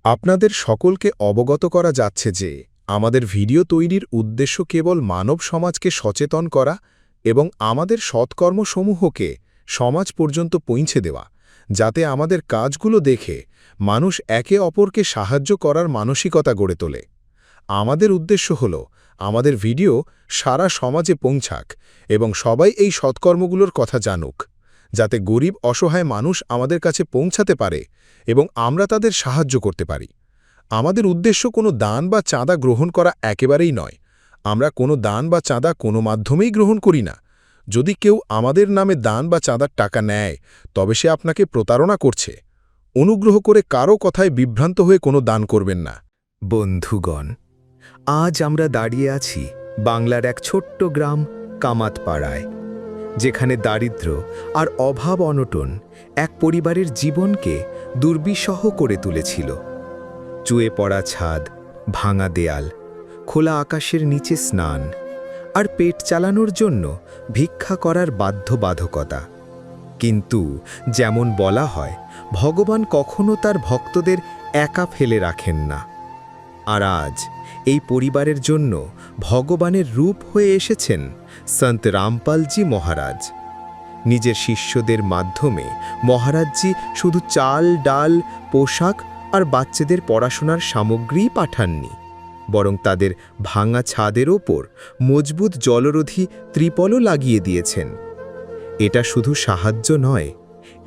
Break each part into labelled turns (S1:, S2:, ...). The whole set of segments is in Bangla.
S1: আপনাদের সকলকে অবগত করা যাচ্ছে যে আমাদের ভিডিও তৈরির উদ্দেশ্য কেবল মানব সমাজকে সচেতন করা এবং আমাদের সৎকর্মসমূহকে সমাজ পর্যন্ত পৌঁছে দেওয়া, যাতে আমাদের কাজগুলো দেখে মানুষ একে অপরকে সাহায্য করার মানসিকতা গড়ে তোলে। আমাদের উদ্দেশ্য হল আমাদের ভিডিও সারা সমাজে পৌঁছাক এবং সবাই এই সৎকর্মগুলোর কথা জানুক, যাতে গরিব অসহায় মানুষ আমাদের কাছে পৌঁছাতে পারে এবং আমরা তাদের সাহায্য করতে পারি। আমাদের উদ্দেশ্য কোনো দান বা চাঁদা গ্রহণ করা একেবারেই নয়। আমরা কোনো দান বা চাঁদা কোনো মাধ্যমেই গ্রহণ করি না। যদি কেউ আমাদের নামে দান বা চাঁদার টাকা নেয়, তবে সে আপনাকে প্রতারণা করছে। অনুগ্রহ করে কারও কথায় বিভ্রান্ত হয়ে কোনো দান করবেন না।
S2: বন্ধুগণ, আজ আমরা দাঁড়িয়ে আছি বাংলার এক ছোট্ট গ্রাম কামাতপাড়ায়, যেখানে দারিদ্র্য আর অভাব অনটন এক পরিবারের জীবনকে দুর্বিষহ করে তুলেছিল। চুয়ে পড়া ছাদ, ভাঙা দেয়াল, খোলা আকাশের নিচে স্নান আর পেট চালানোর জন্য ভিক্ষা করার বাধ্যবাধকতা। কিন্তু যেমন বলা হয়, ভগবান কখনো তার ভক্তদের একা ফেলে রাখেন না। আর আজ এই পরিবারের জন্য ভগবানের রূপ হয়ে এসেছেন সন্ত রামপালজি মহারাজ। নিজের শিষ্যদের মাধ্যমে মহারাজজি শুধু চাল, ডাল, পোশাক আর বাচ্চাদের পড়াশোনার সামগ্রীই পাঠাননি, বরং তাদের ভাঙা ছাদের ওপর মজবুত জলরোধী ত্রিপলও লাগিয়ে দিয়েছেন। এটা শুধু সাহায্য নয়,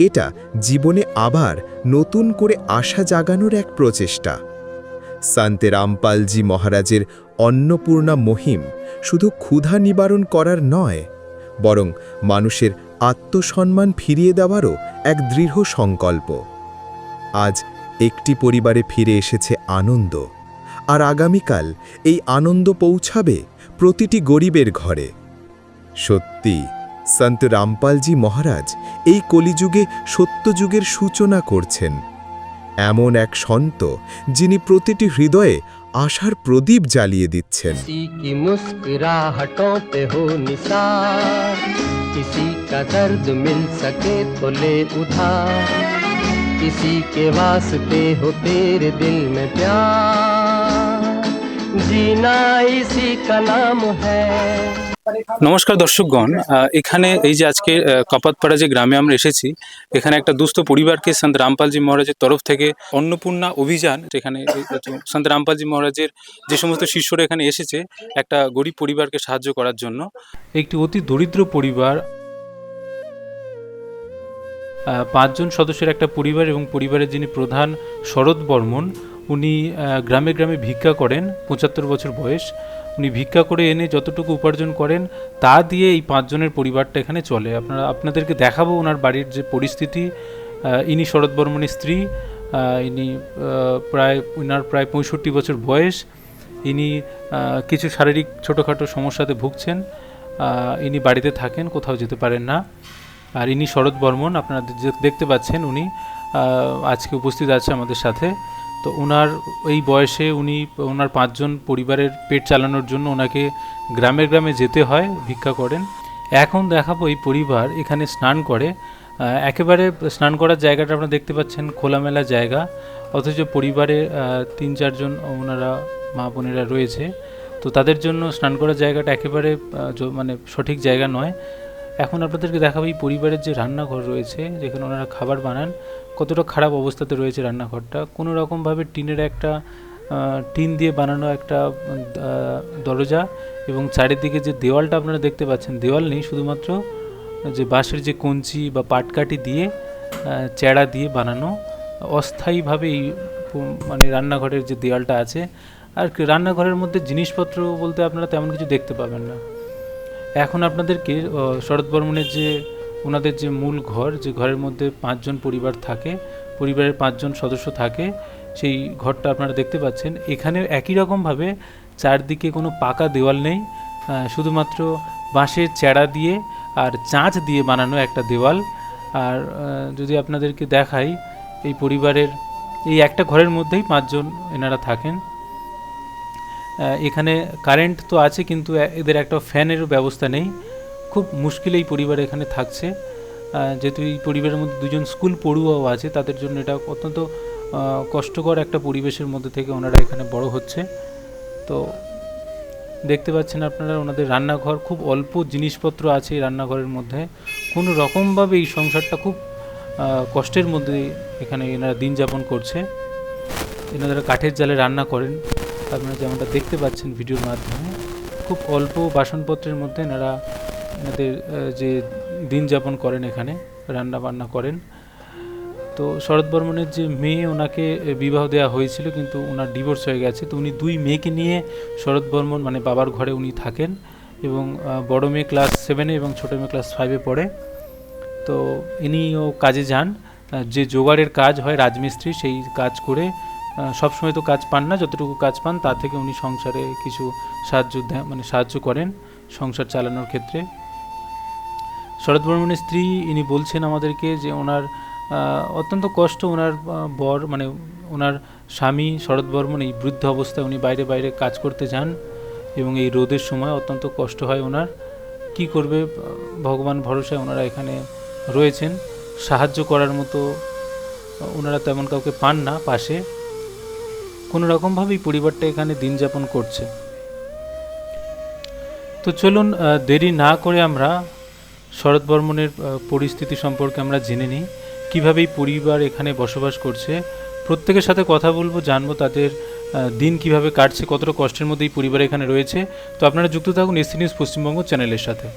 S2: এটা জীবনে আবার নতুন করে আশা জাগানোর এক প্রচেষ্টা। সন্ত রামপালজি মহারাজের অন্নপূর্ণা মহিম শুধু ক্ষুধা নিবারণ করার নয়, বরং মানুষের আত্মসম্মান ফিরিয়ে দেওয়ারও এক দৃঢ় সংকল্প। আজ একটি পরিবারে ফিরে এসেছে আনন্দ, আর আগামীকাল এই আনন্দ পৌঁছাবে প্রতিটি গরিবের ঘরে। সত্যি, সন্ত রামপালজি মহারাজ এই কলিযুগে সত্যযুগের সূচনা করছেন। এমন এক সন্ত যিনি প্রতিটি হৃদয়ে আশার প্রদীপ জ্বালিয়ে দিচ্ছেন।
S3: নমস্কার দর্শকগণ, এখানে এই যে আজকে কাপাতপাড়া যে গ্রামে আমরা এসেছি, এখানে একটা দুস্থ পরিবারকে সন্ত রামপালজি মহারাজের তরফ থেকে অন্নপূর্ণা অভিযান, এখানে সন্ত রামপালজি মহারাজের যে সমস্ত শিষ্যরা এখানে এসেছে একটা গরিব পরিবারকে সাহায্য করার জন্য। একটি অতি দরিদ্র পরিবার, 5 জন সদস্যের একটা পরিবার, এবং পরিবারের যিনি প্রধান শরৎ বর্মন, উনি গ্রামে গ্রামে ভিক্ষা করেন। 75 বছর বয়স। উনি ভিক্ষা করে এনে যতটুকু উপার্জন করেন তা দিয়ে এই 5 জনের পরিবারটা এখানে চলে। আপনাদেরকে দেখাবো ওনার বাড়ির যে পরিস্থিতি। ইনি শরৎ বর্মনের স্ত্রী। ইনি প্রায় 65 বছর বয়স। ইনি কিছু শারীরিক ছোটোখাটো সমস্যাতে ভুগছেন। ইনি বাড়িতে থাকেন, কোথাও যেতে পারেন না। আর ইনি শরৎ বর্মন, আপনারা দেখতে পাচ্ছেন, উনি আজকে উপস্থিত আছে আমাদের সাথে। তো ওনার এই বয়সে উনি ওনার 5 জন পরিবারের পেট চালানোর জন্য ওনাকে গ্রামে গ্রামে যেতে হয়, ভিক্ষা করেন। এখন দেখাবো এই পরিবার এখানে স্নান করে। একেবারে স্নান করার জায়গাটা আপনারা দেখতে পাচ্ছেন, খোলামেলা জায়গা, অথচ পরিবারে 3-4 জন ওনারা মা বোনেরা রয়েছে। তো তাদের জন্য স্নান করার জায়গাটা একেবারে মানে সঠিক জায়গা নয়। এখন আপনাদেরকে দেখাবো এই পরিবারের যে রান্নাঘর রয়েছে, যেখানে ওনারা খাবার বানান, কতটা খারাপ অবস্থাতে রয়েছে রান্নাঘরটা। কোনো রকমভাবে টিন দিয়ে বানানো একটা দরজা, এবং চারিদিকে যে দেওয়ালটা আপনারা দেখতে পাচ্ছেন, দেওয়াল নেই, শুধুমাত্র যে বাঁশের যে কঞ্চি বা পাটকাঠি দিয়ে চেড়া দিয়ে বানানো অস্থায়ীভাবে এই মানে রান্নাঘরের যে দেওয়ালটা আছে। আর রান্নাঘরের মধ্যে জিনিসপত্র বলতে আপনারা তেমন কিছু দেখতে পাবেন না। এখন আপনাদেরকে শরৎ বর্মনের যে ওনাদের যে মূল ঘর, যে ঘরের মধ্যে 5 জন পরিবার থাকে, পরিবারের 5 জন সদস্য থাকে, সেই ঘরটা আপনারা দেখতে পাচ্ছেন। এখানে একই রকমভাবে চারদিকে কোনো পাকা দেওয়াল নেই, শুধুমাত্র বাঁশের চেড়া দিয়ে আর চাঁচ দিয়ে বানানো একটা দেওয়াল। আর যদি আপনাদেরকে দেখাই, এই পরিবারের এই একটা ঘরের মধ্যেই 5 জন এনারা থাকেন। এখানে কারেন্ট তো আছে, কিন্তু এদের একটা ফ্যানেরও ব্যবস্থা নেই। খুব মুশকিল এই পরিবার এখানে থাকছে। যেহেতু এই পরিবারের মধ্যে 2 জন স্কুল পড়ুয়াও আছে, তাদের জন্য এটা অত্যন্ত কষ্টকর একটা পরিবেশের মধ্যে থেকে ওনারা এখানে বড় হচ্ছে। তো দেখতে পাচ্ছেন আপনারা ওনাদের রান্নাঘর, খুব অল্প জিনিসপত্র আছে এই রান্নাঘরের মধ্যে। কোনো রকমভাবে এই সংসারটা খুব কষ্টের মধ্যে এখানে এনারা দিন যাপন করছে। এনারা কাঠের জালে রান্না করেন, আপনারা যেমনটা দেখতে পাচ্ছেন ভিডিওর মাধ্যমে। খুব অল্প বাসনপত্রের মধ্যে এনারা এনাদের যে দিন যাপন করেন, এখানে রান্না বান্না করেন। তো শরৎ বর্মনের যে মেয়ে, ওনাকে বিবাহ দেওয়া হয়েছিল কিন্তু ওনার ডিভোর্স হয়ে গেছে। তো উনি 2 মেয়েকে নিয়ে শরৎ বর্মন মানে বাবার ঘরে উনি থাকেন, এবং বড় মেয়ে ক্লাস 7-এ এবং ছোটো মেয়ে ক্লাস 5-এ পড়ে। তো ইনিও কাজে যান, যে জোগাড়ের কাজ হয় রাজমিস্ত্রি, সেই কাজ করে সবসময় তো কাজ পান না, যতটুকু কাজ পান তা থেকে উনি সংসারে কিছু সাহায্য করেন সংসার চালানোর ক্ষেত্রে। শরৎ বর্মনের স্ত্রী ইনি বলছেন আমাদেরকে যে ওনার অত্যন্ত কষ্ট, ওনার বর মানে ওনার স্বামী শরৎ বর্মন এই বৃদ্ধ অবস্থায় উনি বাইরে বাইরে কাজ করতে যান, এবং এই রোদের সময় অত্যন্ত কষ্ট হয় ওনার। কি করবে, ভগবান ভরসায় ওনারা এখানে রয়েছেন। সাহায্য করার মতো ওনারা তেমন কাউকে পান না পাশে, কোনো রকমভাবেই পরিবারটা এখানে দিন যাপন করছে। তো চলুন দেরি না করে আমরা শরৎ বর্মনের পরিস্থিতি সম্পর্কে আমরা জেনে নিই, কীভাবে এই পরিবার এখানে বসবাস করছে। প্রত্যেকের সাথে কথা বলবো, জানবো তাদের দিন কিভাবে কাটছে, কতটা কষ্টের মধ্যে এই পরিবার এখানে রয়েছে। তো আপনারা যুক্ত থাকুন এসসি নিউজ পশ্চিমবঙ্গ চ্যানেলের সাথে।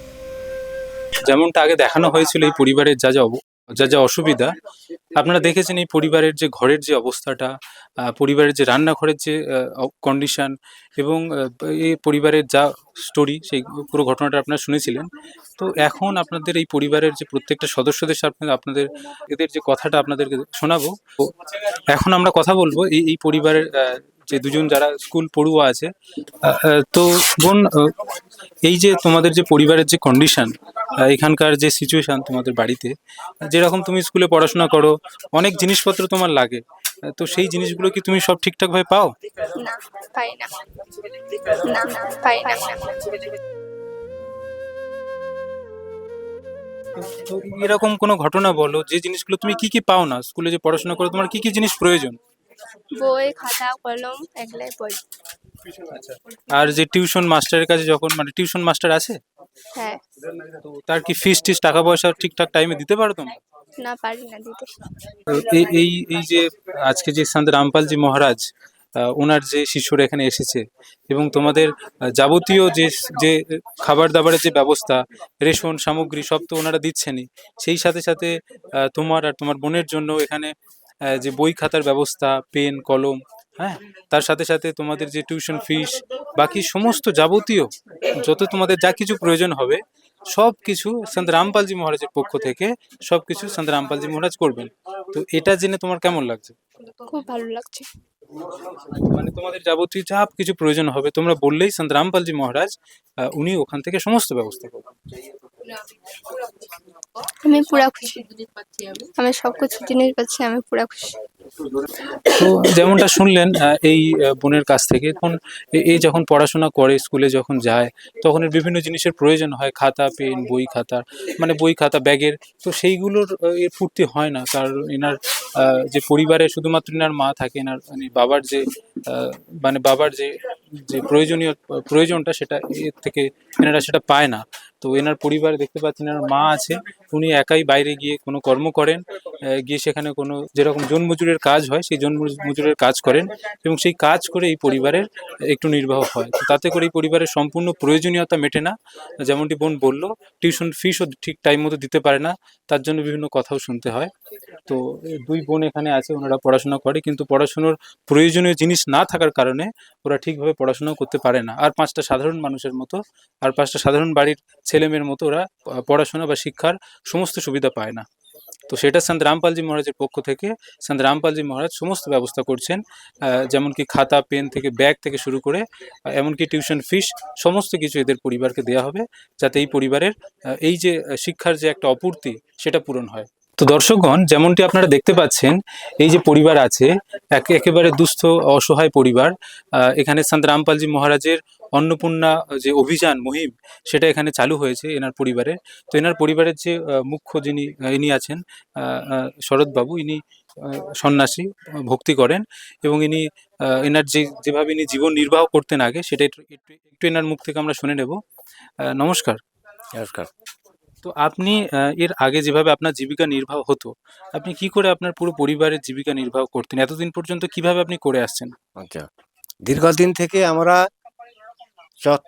S3: যেমনটা আগে দেখানো হয়েছিল এই পরিবারের যা যা অসুবিধা, আপনারা দেখেছেন এই পরিবারের যে ঘরের যে অবস্থাটা, পরিবারের যে রান্নাঘরের যে কন্ডিশন, এবং এই পরিবারের যা স্টোরি, সেই পুরো ঘটনাটা আপনারা শুনেছিলেন। তো এখন আপনাদের এই পরিবারের যে প্রত্যেকটা সদস্যদের সাথে আপনাদের এদের যে কথাটা আপনাদেরকে শোনাবো। তো এখন আমরা কথা বলবো এই পরিবারের যে দুজন যারা স্কুল পড়ুয়া আছে। তো বোন, এই যে তোমাদের যে পরিবারের যে কন্ডিশন, এখানকার যে সিচুয়েশন তোমাদের বাড়িতে, যেরকম তুমি স্কুলে পড়াশোনা করো, অনেক জিনিসপত্র তোমার লাগে, তো সেই জিনিসগুলো কি তুমি সব ঠিকঠাক ভাবে পাও?
S4: না, পাই না। না, পাই না।
S3: তো এরকম কোনো ঘটনা বলো যে জিনিসগুলো তুমি কি কি পাও না, স্কুলে যে পড়াশোনা করো তোমার কি কি জিনিস প্রয়োজন?
S4: বই, খাতা, কলম এগুলাই বই।
S3: আচ্ছা, আর যে টিউশন মাস্টারের কাছে যখন মানে টিউশন মাস্টার আছে,
S4: হ্যাঁ,
S3: তো তার কি ফিস টিস টাকা পয়সা ঠিকঠাক টাইমে দিতে পারো তোমরা?
S4: না পারি না দিতে।
S3: তো এই যে আজকে যে সন্ত রামপালজি মহারাজ, ওনার যে শিষ্যরা এখানে এসেছে, এবং তোমাদের যাবতীয় যে যে খাবার দাবারের যে ব্যবস্থা, রেশন সামগ্রী সব তো ওনারা দিচ্ছেনই। সেই সাথে সাথে তোমার আর তোমার বোনের জন্য এখানে যে বই খাতার ব্যবস্থা, পেন কলম, হ্যাঁ, তার সাথে সাথে তোমাদের যে টিউশন ফিস, বাকি সমস্ত যাবতীয় যত তোমাদের যা কিছু প্রয়োজন হবে, সব কিছু সন্ত রামপালজি মহারাজের পক্ষ থেকে সব কিছু সন্ত রামপালজি মহারাজ করবেন। তো এটা জেনে তোমার কেমন লাগছে?
S4: খুব ভালো লাগছে।
S3: মানে তোমাদের যাবতীয় যা কিছু প্রয়োজন হবে তোমরা বললেই সন্ত রামপালজি মহারাজ উনি ওখান থেকে সমস্ত ব্যবস্থা করবেন।
S4: আমি পুরা খুশি। আমি সবকিছু জিনিস পাচ্ছি, আমি পুরা খুশি।
S3: তো যেমনটা শুনলেন এই বোনের কাছ থেকে, এখন এই যখন পড়াশোনা করে স্কুলে যখন যায়, তখন এর বিভিন্ন জিনিসের প্রয়োজন হয়, খাতা পেন বই খাতা, মানে বই খাতা ব্যাগের। তো সেইগুলোর এর ফুর্তি হয় না, কারণ এনার যে পরিবারে শুধুমাত্র এনার মা থাকে, এনার মানে বাবার যে মানে বাবার যে যে প্রয়োজনটা সেটা এর থেকে এনারা সেটা পায় না। তো এনার পরিবারে দেখতে পাচ্ছেন এনার মা আছে, উনি একাই বাইরে গিয়ে কোনো কর্ম করেন, গিয়ে সেখানে কোনো যেরকম জনমজুরের কাজ হয় সেই জনমজুরের কাজ করেন, এবং সেই কাজ করে এই পরিবারের একটু নির্বাহ হয়। তো তাতে করে এই পরিবারের সম্পূর্ণ প্রয়োজনীয়তা মেটে না। যেমনটি বোন বলল, টিউশন ফিসও ঠিক টাইম মতো দিতে পারে না, তার জন্য বিভিন্ন কথাও শুনতে হয়। তো দুই বোন এখানে আছে, ওনারা পড়াশোনা করে, কিন্তু পড়াশোনার প্রয়োজনীয় জিনিস না থাকার কারণে ওরা ঠিকভাবে পড়াশোনাও করতে পারে না। আর 5টা সাধারণ মানুষের মতো, আর 5টা সাধারণ বাড়ির ছেলেমেয়ের মতো ওরা পড়াশোনা বা শিক্ষার সমস্ত সুবিধা পায় না। তো সেটা সন্ত রামপালজি মহারাজের পক্ষ থেকে সন্ত রামপালজি মহারাজ সমস্ত ব্যবস্থা করছেন, যেমন কি খাতা পেন থেকে ব্যাগ থেকে শুরু করে এমনকি টিউশন ফিস সমস্ত কিছু এদের পরিবারকে দেওয়া হবে, যাতে এই পরিবারের এই যে শিক্ষার যে একটা অপূর্তি সেটা পূরণ হয়। তো দর্শকগণ, যেমনটি আপনারা দেখতে পাচ্ছেন, এই যে পরিবার আছে, একেবারে দুস্থ অসহায় পরিবার। এখানে সন্ত রামপালজি মহারাজের অন্নপূর্ণা যে অভিযান মুহিম, সেটা এখানে চালু হয়েছে এনার পরিবারে। তো এনার পরিবারের যে মুখ্য যিনি ইনি আছেন, শরৎবাবু, ইনি সন্ন্যাসী, ভক্তি করেন, এবং ইনি এনার যেভাবে ইনি জীবন নির্বাহ করতেন আগে, সেটা একটু একটু একটু এনার মুখ থেকে আমরা শুনে নেব। নমস্কার।
S5: নমস্কার।
S3: তো আপনি এর আগে যেভাবে আপনার জীবিকা নির্বাহ হতো, আপনি কি করে আপনার পুরো পরিবারের জীবিকা নির্বাহ করতেন? এতদিন পর্যন্ত কিভাবে আপনি করে আসছেন?
S5: আচ্ছা, দীর্ঘদিন থেকে আমরা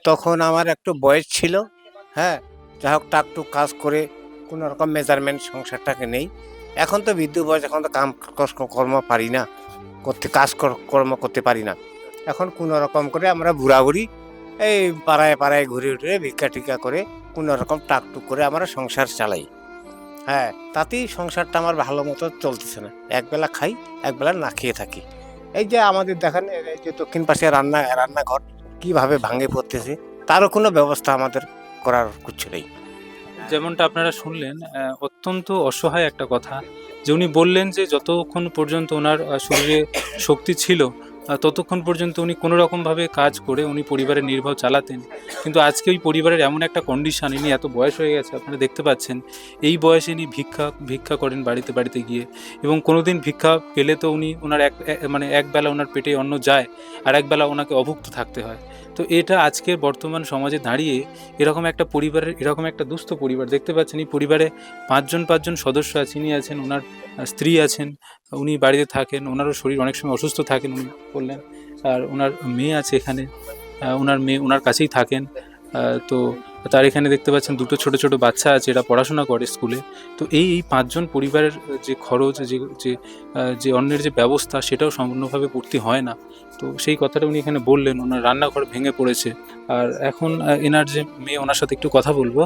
S5: তখন আমার একটু বয়স ছিল, হ্যাঁ, যা হোক টাকটুক কাজ করে কোনো রকম মেজারমেন্ট সংসারটাকে নেই। এখন তো বিদ্যুৎ বয়স, এখন তো কর্ম পারি না করতে, কর্ম করতে পারি না। এখন কোনো রকম করে আমরা বুড়াবুড়ি এই পাড়ায় পাড়ায় ঘুরে ঘুরে ভিক্ষা টিক্ষা করে কোনো রকম টাকটুক করে আমরা সংসার চালাই। হ্যাঁ, তাতেই সংসারটা আমার ভালো মতো চলতেছে না। একবেলা খাই, একবেলা না খেয়ে থাকি। এই যে আমাদের দেখেন, এই যে দক্ষিণ পাশে রান্নাঘর কিভাবে ভাঙে পড়তেছে, তারও কোনো ব্যবস্থা আমাদের করার কিছু নেই।
S3: যেমনটা আপনারা শুনলেন, অত্যন্ত অসহায় একটা কথা, যে উনি বললেন যে যতক্ষণ পর্যন্ত ওনার শরীরে শক্তি ছিল, ততক্ষণ পর্যন্ত উনি কোনো রকমভাবে কাজ করে উনি পরিবারের নির্বাহ চালাতেন। কিন্তু আজকে ওই পরিবারের এমন একটা কন্ডিশন, ইনি এত বয়স হয়ে গেছে, আপনারা দেখতে পাচ্ছেন, এই বয়সে ইনি ভিক্ষা করেন বাড়িতে বাড়িতে গিয়ে, এবং কোনোদিন ভিক্ষা পেলে তো উনি ওনার মানে একবেলা ওনার পেটে অন্ন যায়, আর একবেলা ওনাকে অভুক্ত থাকতে হয়। তো এটা আজকের বর্তমান সমাজে দাঁড়িয়ে এরকম একটা পরিবারের, এরকম একটা দুস্থ পরিবার দেখতে পাচ্ছেন, এই পরিবারে পাঁচজন সদস্য আছে। ইনি আছেন, ওনার স্ত্রী আছেন, উনি বাড়িতে থাকেন, ওনারও শরীর অনেক সময় অসুস্থ থাকেন উনি বললেন, আর ওনার মেয়ে আছে এখানে, ওনার মেয়ে ওনার কাছেই থাকেন। তো তার এখানে দেখতে পাচ্ছেন দুটো ছোট ছোট বাচ্চা আছে, এরা পড়াশোনা করে স্কুলে। তো এই পাঁচজন পরিবারের যে খরচ, যে যে যে অন্যের যে ব্যবস্থা, সেটাও সম্পূর্ণভাবে পূর্তি হয় না। তো সেই কথাটা উনি এখানে বললেন, ওনার রান্নাঘর ভেঙে পড়েছে। আর এখন এনার যে মেয়ে, ওনার সাথে একটু কথা বলবো।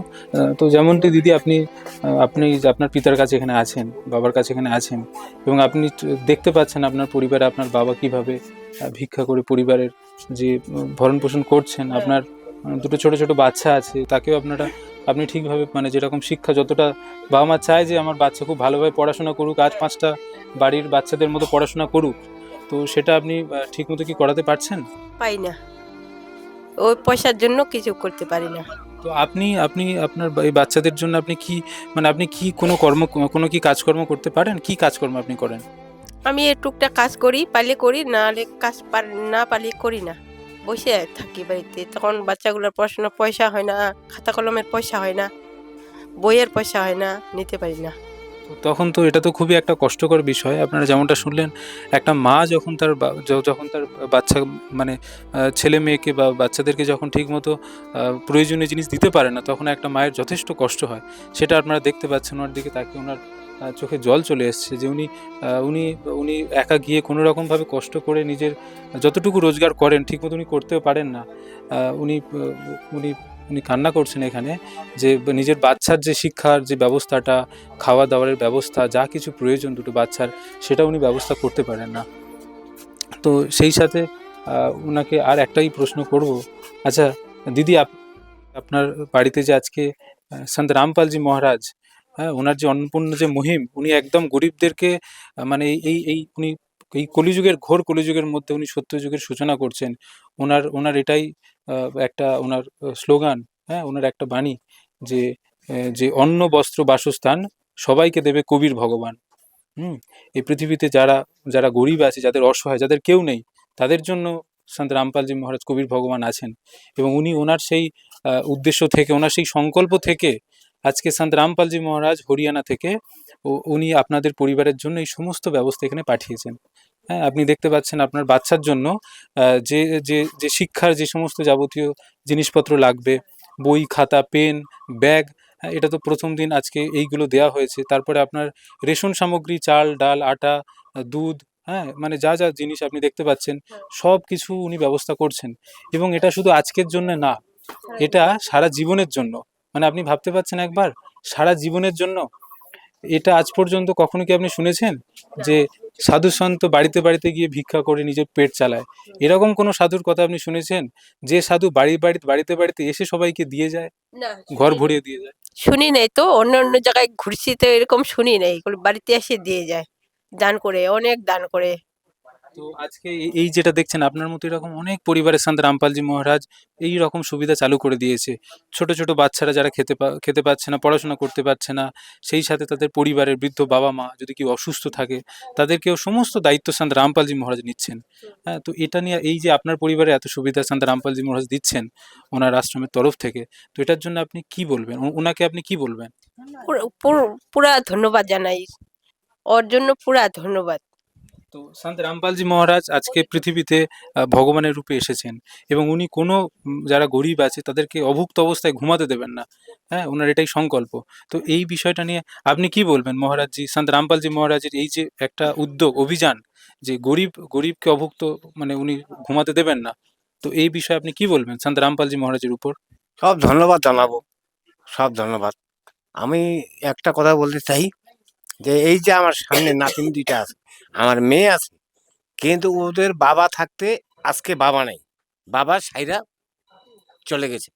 S3: তো যেমনটি দিদি, আপনি যে আপনার পিতার কাছে এখানে আছেন, বাবার কাছে এখানে আছেন, এবং আপনি দেখতে পাচ্ছেন আপনার পরিবারে আপনার বাবা কিভাবে ভিক্ষা করে পরিবারের যে ভরণ পোষণ করছেন। আপনার দুটো ছোট ছোট বাচ্চা আছে, তাকেও আপনি ঠিকভাবে, মানে যেরকম শিক্ষা, যতটা বাবা মা চায় যে আমার বাচ্চা খুব ভালোভাবে পড়াশোনা করুক, আজ 5টা বাড়ির বাচ্চাদের মতো পড়াশোনা করুক, তো সেটা আপনি ঠিক মতো কি করাতে পারছেন?
S6: পাই না, ওই পয়সার জন্য কিছু করতে পারি না।
S3: তো আপনি আপনি আপনার এই বাচ্চাদের জন্য আপনি কি, মানে আপনি কি কোনো কি কাজকর্ম করতে পারেন? কি কাজকর্ম আপনি করেন?
S6: আমি এই টুকটাক কাজ করি, পারলে করি, না হলে কাজ না পারলে করি না, বসে থাকি বাড়িতে। তখন বাচ্চাগুলোর পড়াশোনার পয়সা হয় না, খাতা কলমের পয়সা হয় না, বইয়ের পয়সা হয় না, নিতে পারি না।
S3: তো তখন তো এটা তো খুবই একটা কষ্টকর বিষয়। আপনারা যেমনটা শুনলেন, একটা মা যখন যখন তার বাচ্চা, মানে ছেলে মেয়েকে বা বাচ্চাদেরকে যখন ঠিকমতো প্রয়োজনীয় জিনিস দিতে পারে না, তখন একটা মায়ের যথেষ্ট কষ্ট হয়। সেটা আপনারা দেখতে পাচ্ছেন, ওনার দিকে তাকিয়ে ওনার চোখে জল চলে এসছে, যে উনি উনি একা গিয়ে কোনো রকমভাবে কষ্ট করে নিজের যতটুকু রোজগার করেন, ঠিকমতো উনি করতেও পারেন না। উনি উনি উনি কান্না করছেন এখানে, যে নিজের বাচ্চার যে শিক্ষার যে ব্যবস্থাটা, খাওয়া দাওয়ারের ব্যবস্থা, যা কিছু প্রয়োজন দুটো বাচ্চার, সেটা উনি ব্যবস্থা করতে পারেন না। তো সেই সাথে ওনাকে আর একটাই প্রশ্ন করব। আচ্ছা দিদি, আপনার বাড়িতে যে আজকে সন্ত রামপালজি মহারাজ, হ্যাঁ, ওনার যে অন্নপূর্ণা যে মুহিম, উনি একদম গরিবদেরকে মানে উনি এই কলিযুগের, ঘোর কলিযুগের মধ্যে উনি সত্যযুগের সূচনা করছেন। ওনার এটাই একটা ওনার স্লোগান, হ্যাঁ, ওনার একটা বাণী, যে যে অন্ন বস্ত্র বাসস্থান সবাইকে দেবে কবির ভগবান। এই পৃথিবীতে যারা যারা গরিব আছে, যাদের অসহায়, যাদের কেউ নেই, তাদের জন্য সন্ত রামপালজি মহারাজ কবির ভগবান আছেন। এবং উনি ওনার সেই উদ্দেশ্য থেকে, ওনার সেই সংকল্প থেকে, আজকে সন্ত রামপালজি মহারাজ হরিয়ানা থেকে উনি আপনাদের পরিবারের জন্য এই সমস্ত ব্যবস্থা এখানে পাঠিয়েছেন। হ্যাঁ, আপনি দেখতে পাচ্ছেন আপনার বাচ্চার জন্য যে যে যে শিক্ষার যে সমস্ত যাবতীয় জিনিসপত্র লাগবে, বই, খাতা, পেন, ব্যাগ, হ্যাঁ, এটা তো প্রথম দিন আজকে এইগুলো দেওয়া হয়েছে। তারপরে আপনার রেশন সামগ্রী, চাল, ডাল, আটা, দুধ, হ্যাঁ, মানে যা যা জিনিস আপনি দেখতে পাচ্ছেন, সব কিছু উনি ব্যবস্থা করছেন। এবং এটা শুধু আজকের জন্য না, এটা সারা জীবনের জন্য। মানে আপনি ভাবতে পারছেন একবার, সারা জীবনের জন্য এটা আজ পর্যন্ত কখনো কি আপনি শুনেছেন যে সাধু সন্ত বাড়িতে বাড়িতে গিয়ে ভিক্ষা করে নিজের পেট চালায়? এরকম কোনো সাধুর কথা আপনি শুনেছেন যে সাধু বাড়িতে বাড়িতে এসে সবাইকে দিয়ে যায়,
S6: না,
S3: ঘর ভরিয়ে দিয়ে যায়?
S6: শুনি নাই তো, অন্য অন্য জায়গায় ঘুরছি তো এরকম শুনি নাই, এগুলো বাড়িতে এসে দিয়ে যায়, দান করে, অনেক দান করে।
S3: তো আজকে এই যেটা দেখছেন আপনার মতো এরকম অনেক পরিবারের সন্ত রামপালজি মহারাজ এই রকম সুবিধা চালু করে দিয়েছে। ছোট ছোট বাচ্চারা যারা খেতে পাচ্ছে না, পড়াশোনা করতে পারছে না, সেই সাথে তাদের পরিবারের বৃদ্ধ বাবা মা যদি কেউ অসুস্থ থাকে, তাদেরকেও সমস্ত দায়িত্ব সন্ত রামপালজি মহারাজ নিচ্ছেন। হ্যাঁ, তো এটা নিয়ে এই যে আপনার পরিবারে এত সুবিধা সন্ত রামপালজি মহারাজ দিচ্ছেন ওনার আশ্রমের তরফ থেকে, তো এটার জন্য আপনি কি বলবেন? ওনাকে আপনি কি বলবেন?
S6: পুরা ধন্যবাদ জানাই, ওর জন্য পুরা ধন্যবাদ।
S3: তো সন্ত রামপালজি মহারাজ আজকে পৃথিবীতে ভগবানের রূপে এসেছেন এবং উনি কোনো যারা গরিব আছে তাদেরকে অভুক্ত অবস্থায় ঘুমাতে দেবেন না। হ্যাঁ, ওনার এটাই সংকল্প। তো এই বিষয়টা নিয়ে আপনি কি বলবেন মহারাজজি, সন্ত রামপালজি মহারাজের এই যে একটা উদ্যোগ অভিযান, যে গরিবকে অভুক্ত মানে উনি ঘুমাতে দেবেন না, তো এই বিষয়ে আপনি কি বলবেন সন্ত রামপালজি মহারাজের উপর?
S5: সব ধন্যবাদ জানাবো, সব ধন্যবাদ। আমি একটা কথা বলতে চাই যে এই যে আমার সামনে নাতিন দুইটা আছে, আমার মেয়ে আছে, কিন্তু ওদের বাবা থাকতে আজকে বাবা নেই, বাবা সাইরা চলে গেছে।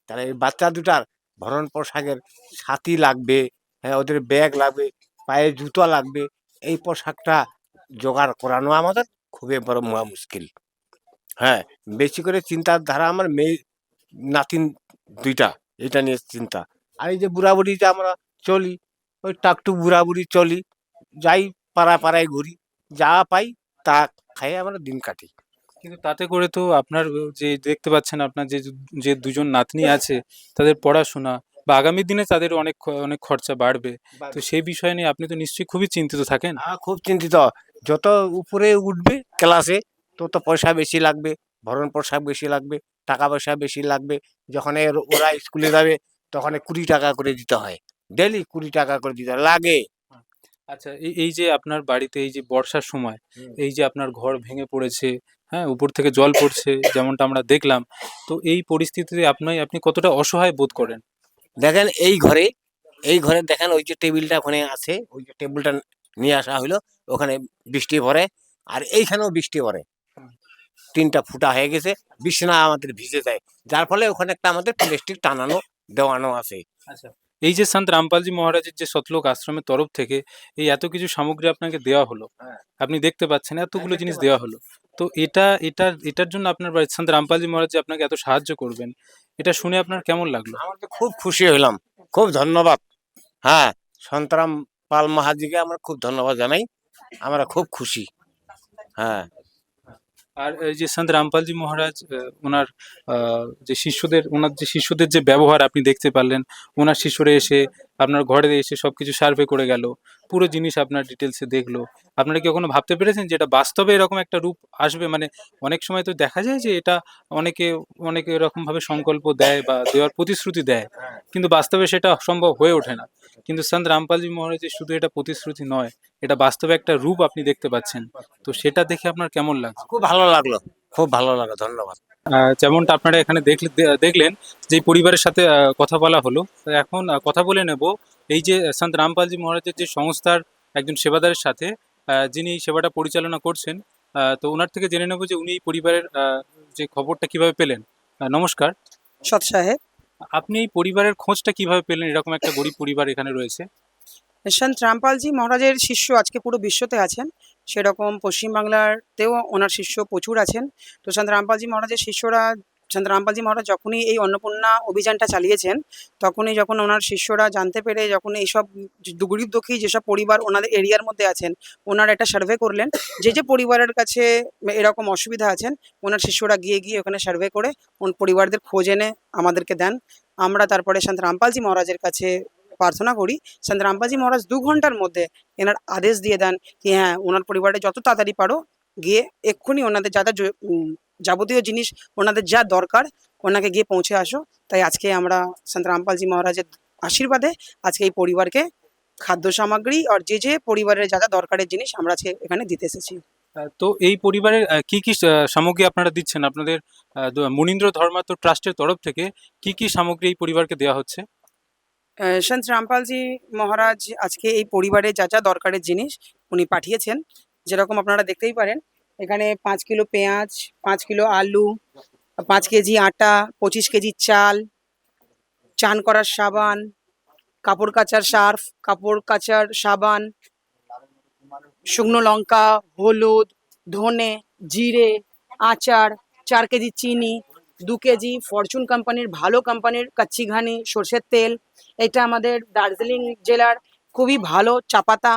S5: তাহলে এই বাচ্চা দুটার ভরণ পোশাকের সাথী লাগবে, হ্যাঁ, ওদের ব্যাগ লাগবে, পায়ে জুতো লাগবে, এই পোশাকটা জোগাড় করানো আমাদের খুবই বড় মহা মুশকিল। হ্যাঁ, বেশি করে চিন্তার ধারা আমার মেয়ে নাতিন দুইটা, এটা নিয়ে চিন্তা। আর এই যে বুড়াবুড়ি যে আমরা চলি, ওই টাকটু বুড়াবুড়ি চলি, যাই পাড়ায় পাড়ায় ঘুরি, যা পাই তা খাই আমরা দিন কাটি।
S3: কিন্তু তাতে করে তো আপনার যে দেখতে পাচ্ছেন আপনার যে দুজন নাতনি আছে তাদের পড়াশোনা বা আগামী দিনে তাদের অনেক খরচা বাড়বে। তো সেই বিষয় নিয়ে আপনি তো নিশ্চয়ই খুবই চিন্তিত থাকেন।
S5: খুব চিন্তিত। যত উপরে উঠবে ক্লাসে তত পয়সা বেশি লাগবে, ভরণ পোশাক বেশি লাগবে, টাকা পয়সা বেশি লাগবে। যখন ওরা স্কুলে যাবে তখন 20 টাকা করে দিতে হয়, ডেলি 20 টাকা করে দিতে লাগে।
S3: আচ্ছা, এই যে আপনার বাড়িতে এই যে বর্ষার সময় এই যে আপনার ঘর ভেঙে পড়েছে, হ্যাঁ, উপর থেকে জল পড়ছে যেমনটা আমরা দেখলাম, তো এই পরিস্থিতিতে আপনি কতটা অসহায় বোধ করেন?
S5: দেখেন এই ঘরে দেখেন ওই যে টেবিলটা ওখানে আছে, ওই যে টেবিলটা নিয়ে আসা হইলো, ওখানে বৃষ্টি ভরে, আর এইখানেও বৃষ্টি ভরে, 3টা ফুটা হয়ে গেছে, বিছানা আমাদের ভিজে যায়, যার ফলে ওখানে একটা আমাদের প্লাস্টিক টানানো দেওয়ানো আছে।
S3: আচ্ছা, এই যে সন্ত রামপালজি মহারাজের যে সতলোক আশ্রমের তরফ থেকে এই এত কিছু সামগ্রী আপনাকে দেওয়া হলো,
S5: হ্যাঁ।
S3: আপনি দেখতে পাচ্ছেন এতগুলো
S5: দেখতে
S3: জিনিস
S5: পাচ্ছি।
S3: দেওয়া হলো, তো এটার জন্য আপনার বাড়ি সন্ত রামপালজি মহারাজ যে আপনাকে এত সাহায্য করবেন, এটা শুনে আপনার কেমন লাগলো?
S5: আমার তো খুব খুশি হইলাম, খুব ধন্যবাদ। হ্যাঁ, সন্তরাম পাল মহাজিকে আমরা খুব ধন্যবাদ জানাই, আমরা খুব খুশি। হ্যাঁ,
S3: আর এই যে সন্ত রামপালজি মহারাজ ওনার ওনার যে শিষ্যদের যে ব্যবহার আপনি দেখতে পারলেন, ওনার শিষ্যরা এসে আপনার ঘরে এসে সবকিছু সার্ভে করে গেল, পুরো জিনিস আপনার ডিটেলসে দেখলো। আপনারা কি কখনো ভাবতে পেরেছেন যে এটা বাস্তবে এরকম একটা রূপ আসবে? মানে অনেক সময় তো দেখা যায় যে এটা অনেকে অনেকে এরকম ভাবে সংকল্প দেয় বা দেওয়ার প্রতিশ্রুতি দেয়, কিন্তু বাস্তবে সেটা সম্ভব হয়ে ওঠে না। কিন্তু সন্ত রামপালজি মহারাজের শুধু এটা প্রতিশ্রুতি নয়, এটা বাস্তবে একটা রূপ আপনি দেখতে পাচ্ছেন। তো সেটা দেখে আপনার কেমন লাগছে?
S5: খুব ভালো লাগলো, খুব ভালো লাগলো, ধন্যবাদ।
S3: যেমনটা আপনারা এখানে দেখলেন যে এই পরিবারের সাথে কথা বলা হলো। তো এখন কথা বলে নেব এই যে সন্ত রামপালজি মহারাজের যে সংস্থার একজন সেবাদারের সাথে, যিনি এই সেবাটা পরিচালনা করছেন। তো ওনার থেকে জেনে নেব যে উনি এই পরিবারের যে খবরটা কিভাবে পেলেন। নমস্কার।
S7: সৎ সাহেব,
S3: আপনি এই পরিবারের খোঁজটা কিভাবে পেলেন? এরকম একটা গরিব পরিবার এখানে রয়েছে।
S7: সন্ত রামপালজি মহারাজের শিষ্য আজকে পুরো বিশ্বতে আছেন, সেরকম পশ্চিমবাংলাতেও ওনার শিষ্য প্রচুর আছেন। তো সন্ত রামপালজি মহারাজের শিষ্যরা, সন্ত রামপালজি মহারাজ যখনই এই অন্নপূর্ণা অভিযানটা চালিয়েছেন, তখনই যখন ওনার শিষ্যরা জানতে পেরে, যখন এইসব গরিব দুঃখী যেসব পরিবার ওনাদের এরিয়ার মধ্যে আছেন, ওনারা একটা সার্ভে করলেন, যে পরিবারের কাছে এরকম অসুবিধা আছেন, ওনার শিষ্যরা গিয়ে গিয়ে ওখানে সার্ভে করে পরিবারদের খোঁজ এনে আমাদেরকে দেন। আমরা তারপরে সন্ত রামপালজি মহারাজের কাছে প্রার্থনা করি, সন্ত রামপালজি মহারাজ 2 ঘন্টার মধ্যে এনার আদেশ দিয়ে দেন কি হ্যাঁ, ওনার পরিবারে যত তাড়াতাড়ি পারো গিয়ে এক্ষুনি ওনাদের যাবতীয় জিনিস, ওনাদের যা দরকার, ওনাকে গিয়ে পৌঁছে আসো। তাই আজকে আমরা সন্ত রামপালজি মহারাজের আশীর্বাদে আজকে এই পরিবারকে খাদ্য সামগ্রী আর যে পরিবারের যা যা দরকারের জিনিস আমরা আজকে এখানে দিতে এসেছি।
S3: তো এই পরিবারের কি সামগ্রী আপনারা দিচ্ছেন? আপনাদের মুনীন্দ্র ধর্মার্থ ট্রাস্টের তরফ থেকে কি সামগ্রী এই পরিবারকে দেওয়া হচ্ছে?
S7: সন্ত রামপালজি মহারাজ আজকে এই পরিবারে যা যা দরকারের জিনিস উনি পাঠিয়েছেন, যেরকম আপনারা দেখতেই পারেন, এখানে 5 কিলো পেঁয়াজ, 5 কিলো আলু, 5 কেজি আটা, 25 কেজি চাল, চান করার সাবান, কাপড় কাচার সার্ফ, কাপড় কাচার সাবান, শুকনো লঙ্কা, হলুদ, ধনে, জিরে, আচার, 4 কেজি চিনি, 2 কেজি ফরচুন কোম্পানির ভালো কোম্পানির কাচ্চি ঘানি সর্ষের তেল। এটা আমাদের দার্জিলিং জেলার খুবই ভালো চা পাতা।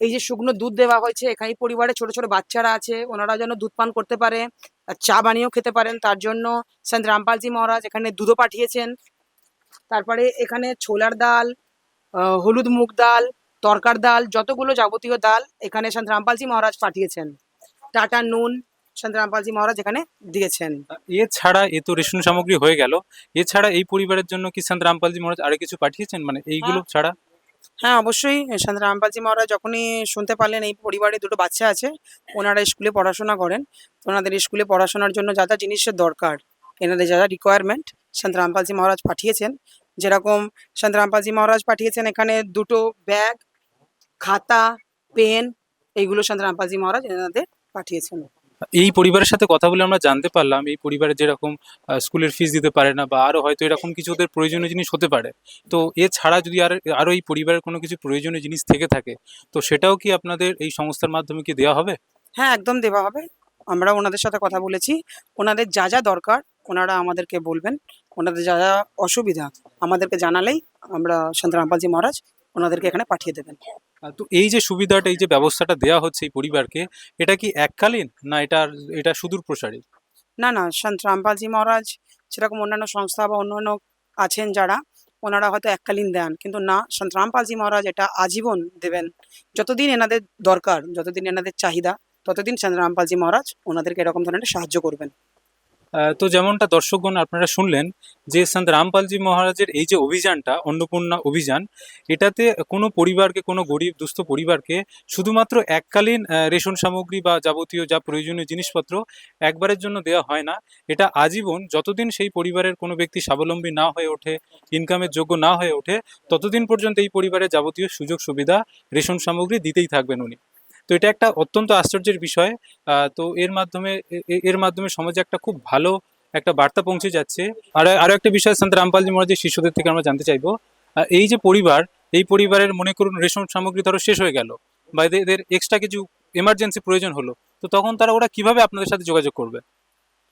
S7: এই যে শুকনো দুধ দেওয়া হয়েছে, এখানে পরিবারে ছোট ছোট বাচ্চারা আছে, ওনারা যেন দুধ পান করতে পারে আর চা বানিয়েও খেতে পারেন, তার জন্য সন্ত রামপালজি মহারাজ এখানে দুধও পাঠিয়েছেন। তারপরে এখানে ছোলার ডাল, হলুদ মুগ ডাল, তরকার ডাল, যতগুলো যাবতীয় ডাল এখানে সন্ত রামপালজি মহারাজ পাঠিয়েছেন। টাটা নুন সন্ত রামপালজি মহারাজ এখানে দিয়েছেন।
S3: এছাড়া এ তো রেশন সামগ্রী হয়ে গেল, এছাড়া এই পরিবারের জন্য কি সন্ত রামপালজি মহারাজ আরো কিছু পাঠিয়েছেন, মানে এইগুলো ছাড়া?
S7: হ্যাঁ, অবশ্যই সন্ত রামপালজি মহারাজ যখনই শুনতে পারলেন এই পরিবারে দুটো বাচ্চা আছে, ওনারা স্কুলে পড়াশোনা করেন, তো ওনাদের স্কুলে পড়াশোনার জন্য যা যা জিনিসের দরকার, এনাদের যা যা রিকোয়ারমেন্ট সন্ত রামপালজি মহারাজ পাঠিয়েছেন। যেরকম সন্ত রামপালজি মহারাজ পাঠিয়েছেন এখানে দুটো ব্যাগ, খাতা, পেন, এইগুলো সন্ত রামপালজি মহারাজ এনাদের পাঠিয়েছেন।
S3: এই পরিবারের সাথে কথা বলে আমরা জানতে পারলাম এই পরিবারে যেরকম স্কুলের ফিস দিতে পারে না, বা আরো হয়তো এরকম কিছু ওদের প্রয়োজনীয় জিনিস হতে পারে। তো এছাড়া যদি আরো এই পরিবারের কোনো কিছু প্রয়োজনীয় জিনিস থেকে থাকে, তো সেটাও কি আপনাদের এই সংস্থার মাধ্যমে কি দেওয়া হবে?
S7: হ্যাঁ, একদম দেওয়া হবে। আমরা ওনাদের সাথে কথা বলেছি, ওনাদের যা যা দরকার ওনারা আমাদেরকে বলবেন, ওনাদের যা যা অসুবিধা আমাদেরকে জানালেই আমরা সন্ত রামপালজি মহারাজ ওনাদেরকে এখানে পাঠিয়ে দেবেন।
S3: তো এই যে সুবিধাটা, এই যে ব্যবস্থাটা দেওয়া হচ্ছে এই পরিবারকে, এটা কি এককালীন, না এটা সুদূর প্রসারী?
S7: না না, সন্ত রামপালজি মহারাজ সেরকম অন্যান্য সংস্থা বা অন্যান্য আছেন যারা, ওনারা হয়তো এককালীন দেন, কিন্তু না, সন্ত রামপালজি মহারাজ এটা আজীবন দেবেন। যতদিন এনাদের দরকার, যতদিন এনাদের চাহিদা, ততদিন সন্ত রামপালজি মহারাজ ওনাদেরকে এরকম ধরনের সাহায্য করবেন।
S3: তো যেমনটা দর্শকগণ আপনারা শুনলেন যে সন্ত রামপালজি মহারাজের এই যে অভিযানটা, অন্নপূর্ণা অভিযান, এটাতে কোনো পরিবারকে, কোনো গরিব দুস্থ পরিবারকে শুধুমাত্র এককালীন রেশন সামগ্রী বা যাবতীয় যা প্রয়োজনীয় জিনিসপত্র একবারের জন্য দেওয়া হয় না, এটা আজীবন, যতদিন সেই পরিবারের কোনো ব্যক্তি স্বাবলম্বী না হয়ে ওঠে, ইনকামের যোগ্য না হয়ে ওঠে, ততদিন পর্যন্ত এই পরিবারের যাবতীয় সুযোগ সুবিধা, রেশন সামগ্রী দিতেই থাকবেন উনি। তো এটা একটা অত্যন্ত আশ্চর্যের বিষয়। তো এর মাধ্যমে সমাজে একটা খুব ভালো একটা বার্তা পৌঁছে যাচ্ছে। আরো একটা বিষয় সন্ত রামপালজি মহারাজের শিষ্যদের থেকে আমরা জানতে চাইবো, এই যে পরিবার, এই পরিবারের মনে করুন রেশন সামগ্রী ধরো শেষ হয়ে গেল, বা এদের এক্সট্রা কিছু এমার্জেন্সি প্রয়োজন হলো, তো তখন ওরা কিভাবে আপনাদের সাথে যোগাযোগ করবে?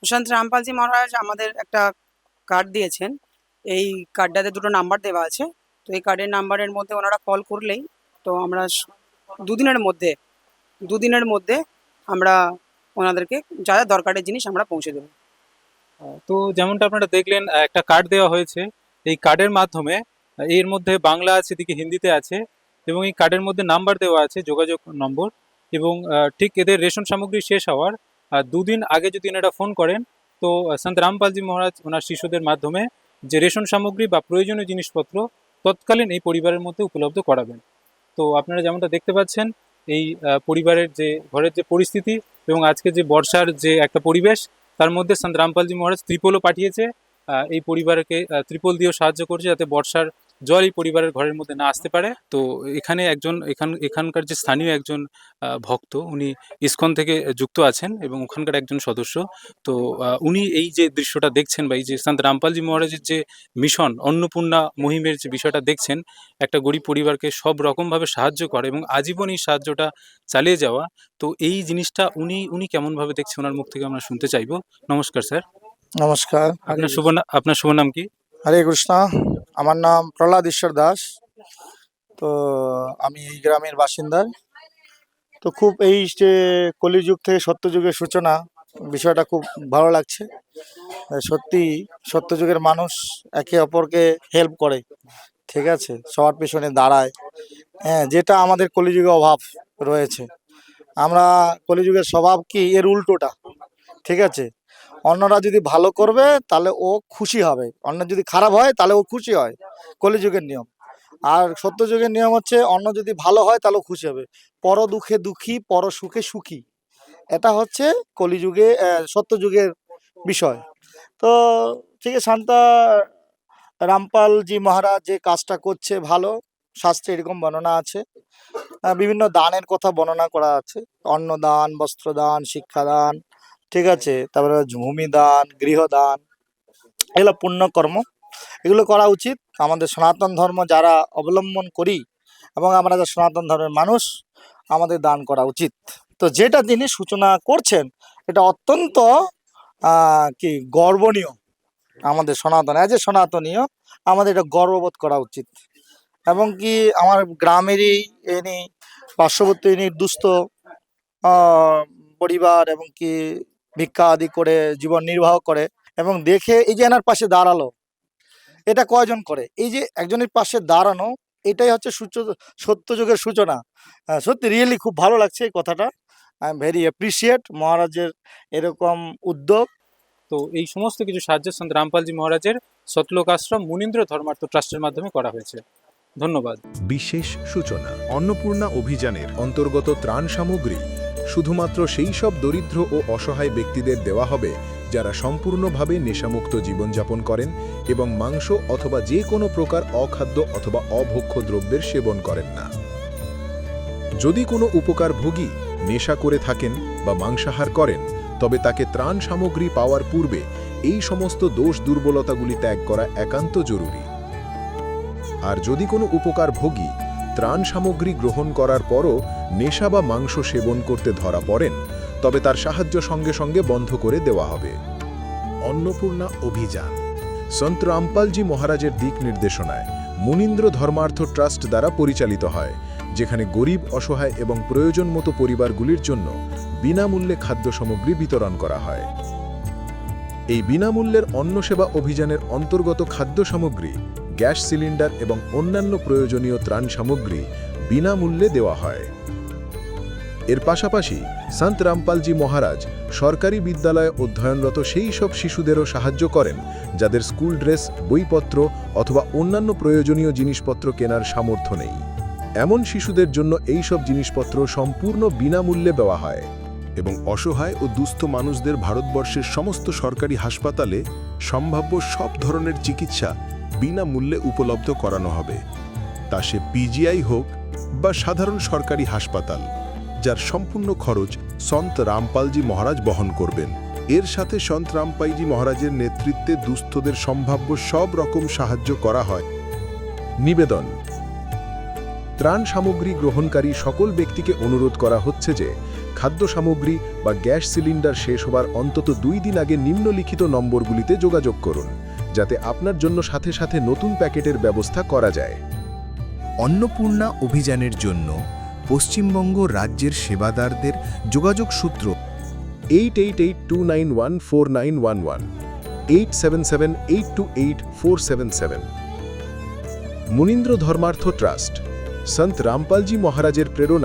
S7: সন্ত রামপালজি মহারাজ আমাদের একটা কার্ড দিয়েছেন, এই কার্ডটাতে দুটো নাম্বার দেওয়া আছে, তো এই কার্ডের নাম্বারের মধ্যে ওনারা কল করলেই, তো আমরা দুদিনের মধ্যে দুদিনের মধ্যে আমরা ওনাদেরকে যা যা দরকারের জিনিস আমরা পৌঁছে দেবো।
S3: তো যেমনটা আপনারা দেখলেন, একটা কার্ড দেওয়া হয়েছে, এই কার্ডের মাধ্যমে এর মধ্যে বাংলা আছে, এদিকে হিন্দিতে আছে, এবং এই কার্ডের মধ্যে নাম্বার দেওয়া আছে, যোগাযোগ নম্বর, এবং ঠিক এদের রেশন সামগ্রী শেষ হওয়ার 2 দিন আগে যদি এনারা ফোন করেন, তো সন্ত রামপালজি মহারাজ ওনার শিষ্যদের মাধ্যমে যে রেশন সামগ্রী বা প্রয়োজনীয় জিনিসপত্র তৎকালীন এই পরিবারের মধ্যে উপলব্ধ করাবেন। তো আপনারা যেমনটা দেখতে পাচ্ছেন, এই পরিবারের যে ঘরের যে পরিস্থিতি এবং আজকে যে বর্ষার যে একটা পরিবেশ, তার মধ্যে সন্ত রামপালজি মহারাজ ত্রিপলও পাঠিয়েছে, এই পরিবারকে ত্রিপল দিয়েও সাহায্য করছে, যাতে বর্ষার জল এই পরিবারের ঘরের মধ্যে না আসতে পারে। তো এখানে এখানকার যে স্থানীয় একজন ভক্ত, উনি ইসকন থেকে যুক্ত আছেন এবং ওখানকার একজন সদস্য। তো উনি এই যে দৃশ্যটা দেখছেন, বা এই যে সন্ত রামপালজি মহারাজের যে মিশন, অন্নপূর্ণা মহিমের যে বিষয়টা দেখছেন, একটা গরিব পরিবারকে সব রকমভাবে সাহায্য করে এবং আজীবন এই সাহায্যটা চালিয়ে যাওয়া, তো এই জিনিসটা উনি কেমনভাবে দেখছেন ওনার মুখ থেকে আমরা শুনতে চাইবো। নমস্কার স্যার।
S8: নমস্কার।
S3: আপনার শুভ নাম কি?
S8: হরে কৃষ্ণ। আমার নাম প্রহ্লাদ ঈশ্বর দাস। তো আমি এই গ্রামের বাসিন্দা। তো খুব এই যে কলিযুগ থেকে সত্যযুগের সূচনা, বিষয়টা খুব ভালো লাগছে। সত্যি সত্যযুগের মানুষ একে অপরকে হেল্প করে, ঠিক আছে, সবার পেছনে দাঁড়ায়। হ্যাঁ, যেটা আমাদের কলিযুগে অভাব রয়েছে। আমরা কলিযুগের স্বভাব কি, এর উল্টোটা, ঠিক আছে। অন্যরা যদি ভালো করবে তাহলে ও খুশি হবে, অন্য যদি খারাপ হয় তাহলে ও খুশি হয়, কলিযুগের নিয়ম। আর সত্যযুগের নিয়ম হচ্ছে অন্য যদি ভালো হয় তাহলে ও খুশি হবে, পর দুঃখে দুঃখী, পর সুখে সুখী। এটা হচ্ছে কলিযুগে সত্যযুগের বিষয়। তো ঠিক আছে, শান্তা রামপালজি মহারাজ যে কাজটা করছে ভালো, শাস্ত্রে এরকম বর্ণনা আছে। বিভিন্ন দানের কথা বর্ণনা করা আছে, অন্নদান, বস্ত্রদান, শিক্ষাদান, ঠিক আছে, তারপরে ভূমিদান, গৃহদান, এগুলো পুণ্যকর্ম, এগুলো করা উচিত। আমাদের সনাতন ধর্ম যারা অবলম্বন করি এবং আমরা যারা সনাতন ধর্মের মানুষ, আমাদের দান করা উচিত। তো যেটা তিনি সূচনা করছেন এটা অত্যন্ত কি গর্বনীয়। আমাদের সনাতন অ্যাজ এ সনাতনীয় আমাদের এটা গর্ববোধ করা উচিত। এবং কি আমার গ্রামেরই ইনি পার্শ্ববর্তী ইনি দুস্থ পরিবার এবং কি ভিক্ষা আদি করে জীবন নির্বাহ করে, এবং দেখে এই যে এনার পাশে দাঁড়ালো, এটা কয়জন করে? এই যে একজনের পাশে দাঁড়ানো, এটাই হচ্ছে সত্যযুগের সূচনা। সত্যি রিয়েলি খুব ভালো লাগছে এই কথাটা। আই এম ভেরি অ্যাপ্রিসিয়েট মহারাজের এরকম উদ্যোগ।
S3: তো এই সমস্ত কিছু সাহায্য সন্ত রামপালজি মহারাজের সতলোক আশ্রম মুনীন্দ্র ধর্মার্থ ট্রাস্টের মাধ্যমে করা হয়েছে। ধন্যবাদ।
S1: বিশেষ সূচনা, অন্নপূর্ণা অভিযানের অন্তর্গত ত্রাণ সামগ্রী শুধুমাত্র সেই সব দরিদ্র ও অসহায় ব্যক্তিদের দেওয়া হবে যারা সম্পূর্ণভাবে নেশামুক্ত জীবনযাপন করেন এবং মাংস অথবা যে কোনো প্রকার অখাদ্য অথবা অভোগ্য দ্রব্যের সেবন করেন না। যদি কোনো উপকারভোগী নেশা করে থাকেন বা মাংসাহার করেন, তবে তাকে ত্রাণ সামগ্রী পাওয়ার পূর্বে এই সমস্ত দোষ দুর্বলতাগুলি ত্যাগ করা একান্ত জরুরি। আর যদি কোনো উপকারভোগী ত্রাণ সামগ্রী গ্রহণ করার পরও নেশা বা মাংস সেবন করতে ধরা পড়েন, তবে তার সাহায্য সঙ্গে সঙ্গে বন্ধ করে দেওয়া হবে। অন্নপূর্ণা অভিযান সন্ত রামপালজি মহারাজের দিক নির্দেশনায় মুনীন্দ্র ধর্মার্থ ট্রাস্ট দ্বারা পরিচালিত হয়, যেখানে গরিব, অসহায় এবং প্রয়োজন মতো পরিবারগুলির জন্য বিনামূল্যে খাদ্য সামগ্রী বিতরণ করা হয়। এই বিনামূল্যের অন্ন সেবা অভিযানের অন্তর্গত খাদ্য সামগ্রী, গ্যাস সিলিন্ডার এবং অন্যান্য প্রয়োজনীয় ত্রাণ সামগ্রী বিনামূল্যে দেওয়া হয়। এর পাশাপাশি সন্ত রামপালজি মহারাজ সরকারি বিদ্যালয়ে অধ্যয়নরত সেই সব শিশুদেরও সাহায্য করেন যাদের স্কুল ড্রেস, বইপত্র অথবা অন্যান্য প্রয়োজনীয় জিনিসপত্র কেনার সামর্থ্য নেই। এমন শিশুদের জন্য এই সব জিনিসপত্র সম্পূর্ণ বিনামূল্যে দেওয়া হয় এবং অসহায় ও দুস্থ মানুষদের ভারতবর্ষের সমস্ত সরকারি হাসপাতালে সম্ভাব্য সব ধরনের চিকিৎসা বিনামূল্যে উপলব্ধ করানো হবে, তা সে পিজিআই হোক বা সাধারণ সরকারি হাসপাতাল, যার সম্পূর্ণ খরচ সন্ত রামপালজি মহারাজ বহন করবেন। এর সাথে সন্ত রামপালজি মহারাজের নেতৃত্বে দুস্থদের সম্ভাব্য সব রকম সাহায্য করা হয়। নিবেদন, ত্রাণ সামগ্রী গ্রহণকারী সকল ব্যক্তিকে অনুরোধ করা হচ্ছে যে খাদ্য সামগ্রী বা গ্যাস সিলিন্ডার শেষ হবার অন্তত 2 দিন আগে নিম্নলিখিত নম্বরগুলিতে যোগাযোগ করুন, যাতে আপনার জন্য সাথে সাথে নতুন প্যাকেটের ব্যবস্থা করা যায়।
S2: অন্নপূর্ণা অভিযানের জন্য পশ্চিমবঙ্গ রাজ্যের সেবাদারদের যোগাযোগ সূত্র
S1: 8882914911, 8778284777। মুনীন্দ্র ধর্মার্থ ট্রাস্ট সন্ত রামপালজি মহারাজের প্রেরণা